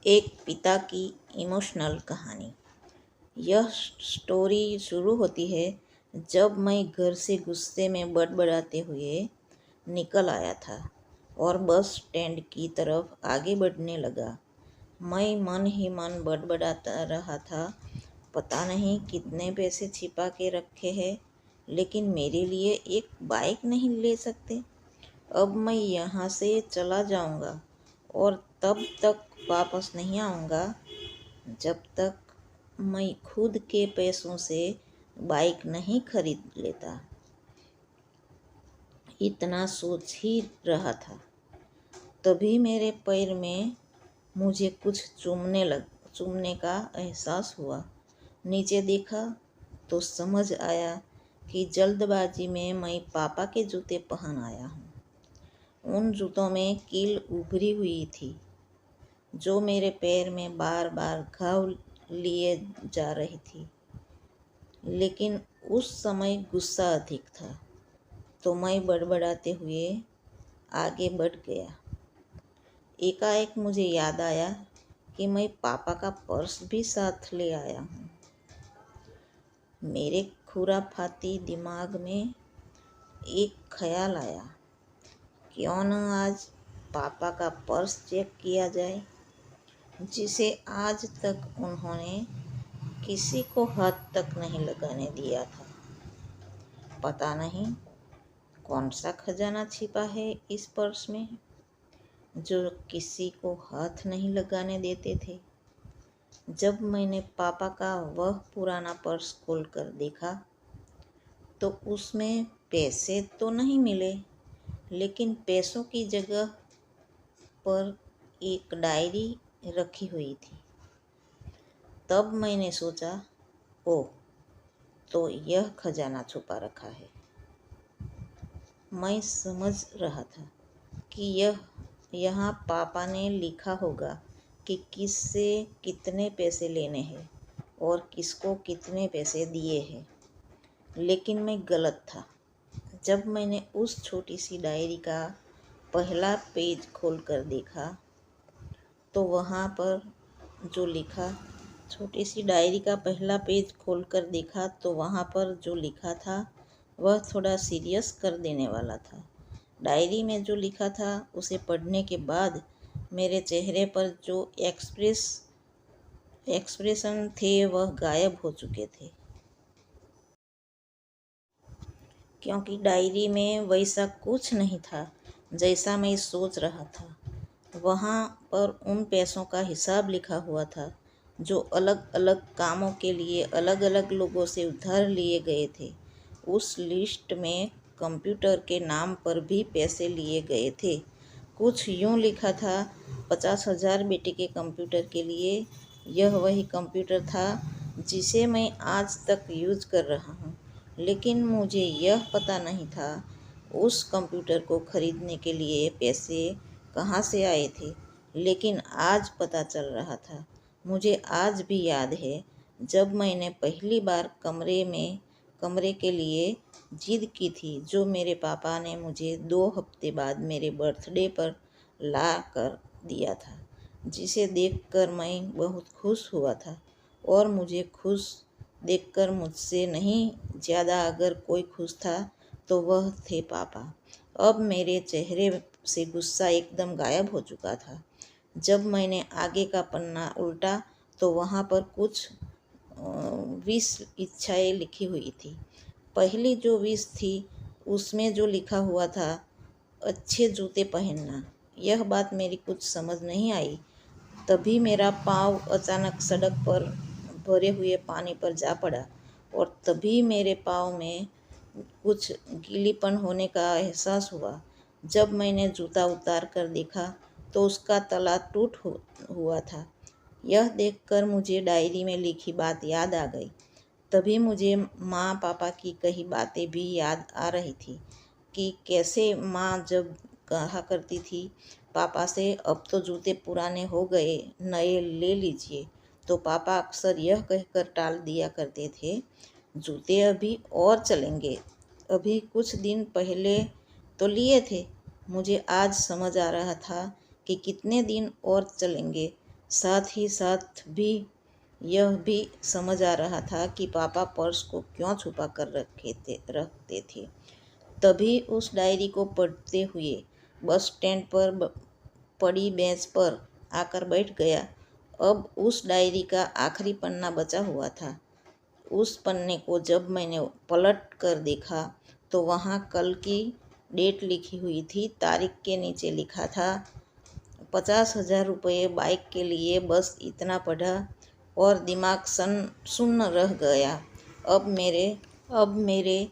एक पिता की इमोशनल कहानी। यह स्टोरी शुरू होती है जब मैं घर से गुस्से में बड़बड़ाते हुए निकल आया था और बस स्टैंड की तरफ आगे बढ़ने लगा। मैं मन ही मन बड़बड़ाता रहा था, पता नहीं कितने पैसे छिपा के रखे हैं, लेकिन मेरे लिए एक बाइक नहीं ले सकते। अब मैं यहाँ से चला जाऊँगा और तब तक वापस नहीं आऊँगा जब तक मैं खुद के पैसों से बाइक नहीं खरीद लेता। इतना सोच ही रहा था, तभी मेरे पैर में मुझे कुछ चूमने का एहसास हुआ। नीचे देखा तो समझ आया कि जल्दबाजी में मैं पापा के जूते पहन आया हूँ। उन जूतों में कील उभरी हुई थी जो मेरे पैर में बार बार घाव लिए जा रही थी। लेकिन उस समय गुस्सा अधिक था, तो मैं बड़बड़ाते हुए आगे बढ़ गया। एकाएक मुझे याद आया कि मैं पापा का पर्स भी साथ ले आया हूँ। मेरे खुराफाती दिमाग में एक ख्याल आया, क्यों न आज पापा का पर्स चेक किया जाए, जिसे आज तक उन्होंने किसी को हाथ तक नहीं लगाने दिया था। पता नहीं कौन सा खजाना छिपा है इस पर्स में, जो किसी को हाथ नहीं लगाने देते थे। जब मैंने पापा का वह पुराना पर्स खोलकर देखा तो उसमें पैसे तो नहीं मिले, लेकिन पैसों की जगह पर एक डायरी रखी हुई थी। तब मैंने सोचा, ओह, तो यह खजाना छुपा रखा है। मैं समझ रहा था कि यहाँ पापा ने लिखा होगा कि किससे कितने पैसे लेने हैं और किसको कितने पैसे दिए हैं, लेकिन मैं गलत था। जब मैंने उस छोटी सी डायरी का पहला पेज खोलकर देखा तो वहाँ पर जो लिखा छोटी सी डायरी का पहला पेज खोलकर देखा तो वहाँ पर जो लिखा था वह थोड़ा सीरियस कर देने वाला था। डायरी में जो लिखा था उसे पढ़ने के बाद मेरे चेहरे पर जो एक्सप्रेशन थे वह गायब हो चुके थे, क्योंकि डायरी में वैसा कुछ नहीं था जैसा मैं सोच रहा था। वहाँ पर उन पैसों का हिसाब लिखा हुआ था जो अलग अलग कामों के लिए अलग अलग लोगों से उधार लिए गए थे। उस लिस्ट में कंप्यूटर के नाम पर भी पैसे लिए गए थे। कुछ यूँ लिखा था, 50,000 बेटे के कंप्यूटर के लिए। यह वही कंप्यूटर था जिसे मैं आज तक यूज कर रहा हूँ, लेकिन मुझे यह पता नहीं था उस कंप्यूटर को खरीदने के लिए पैसे कहाँ से आए थे। लेकिन आज पता चल रहा था। मुझे आज भी याद है जब मैंने पहली बार कमरे के लिए जिद की थी, जो मेरे पापा ने मुझे 2 हफ्ते बाद मेरे बर्थडे पर ला कर दिया था, जिसे देखकर मैं बहुत खुश हुआ था। और मुझे खुश देखकर मुझसे नहीं ज़्यादा अगर कोई खुश था तो वह थे पापा। अब मेरे चेहरे से गुस्सा एकदम गायब हो चुका था। जब मैंने आगे का पन्ना उल्टा तो वहाँ पर कुछ 20 इच्छाएं लिखी हुई थी। पहली जो 20 थी उसमें जो लिखा हुआ था, अच्छे जूते पहनना। यह बात मेरी कुछ समझ नहीं आई। तभी मेरा पाँव अचानक सड़क पर भरे हुए पानी पर जा पड़ा और तभी मेरे पाँव में कुछ गीलीपन होने का एहसास हुआ। जब मैंने जूता उतार कर देखा तो उसका तला हुआ था। यह देखकर मुझे डायरी में लिखी बात याद आ गई। तभी मुझे माँ पापा की कही बातें भी याद आ रही थी कि कैसे माँ जब कहा करती थी पापा से, अब तो जूते पुराने हो गए, नए ले लीजिए, तो पापा अक्सर यह कहकर टाल दिया करते थे, जूते अभी और चलेंगे, अभी कुछ दिन पहले तो लिए थे। मुझे आज समझ आ रहा था कि कितने दिन और चलेंगे। साथ ही साथ भी यह भी समझ आ रहा था कि पापा पर्स को क्यों छुपा कर रखते थे। तभी उस डायरी को पढ़ते हुए बस स्टैंड पर पड़ी बेंच पर आकर बैठ गया। अब उस डायरी का आखिरी पन्ना बचा हुआ था। उस पन्ने को जब मैंने पलट कर देखा तो वहाँ कल की डेट लिखी हुई थी। तारीख के नीचे लिखा था 50,000 रुपये बाइक के लिए। बस इतना पढ़ा और दिमाग सुन्न रह गया। अब मेरे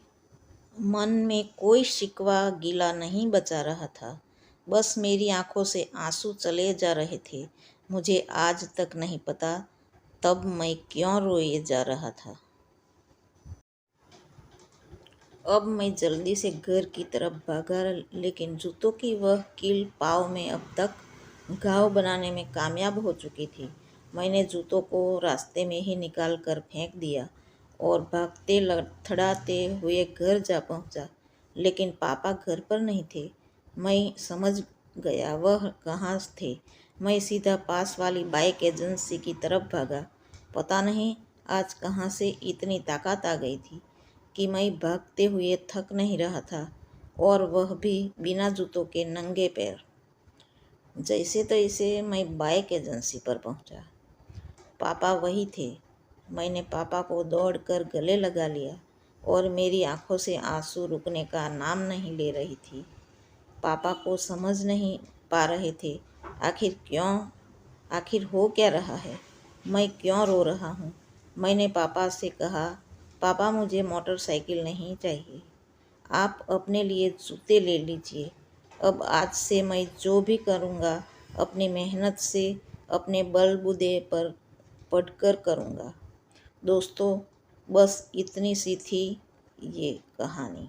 मन में कोई शिकवा गिला नहीं बचा रहा था। बस मेरी आंखों से आंसू चले जा रहे थे। मुझे आज तक नहीं पता तब मैं क्यों रोए जा रहा था। अब मैं जल्दी से घर की तरफ भागा, लेकिन जूतों की वह कील पाँव में अब तक घाव बनाने में कामयाब हो चुकी थी। मैंने जूतों को रास्ते में ही निकाल कर फेंक दिया और भागते लड़खड़ाते हुए घर जा पहुंचा। लेकिन पापा घर पर नहीं थे। मैं समझ गया वह कहाँ थे। मैं सीधा पास वाली बाइक एजेंसी की तरफ भागा। पता नहीं आज कहाँ से इतनी ताकत आ गई थी कि मैं भागते हुए थक नहीं रहा था, और वह भी बिना जूतों के नंगे पैर। जैसे तैसे मैं बाइक एजेंसी पर पहुंचा। पापा वही थे। मैंने पापा को दौड़कर गले लगा लिया और मेरी आंखों से आंसू रुकने का नाम नहीं ले रही थी। पापा को समझ नहीं पा रहे थे आखिर हो क्या रहा है, मैं क्यों रो रहा हूँ। मैंने पापा से कहा, पापा मुझे मोटरसाइकिल नहीं चाहिए, आप अपने लिए जूते ले लीजिए। अब आज से मैं जो भी करूँगा अपनी मेहनत से अपने बलबूते पर पढ़कर करूँगा। दोस्तों, बस इतनी सी थी ये कहानी।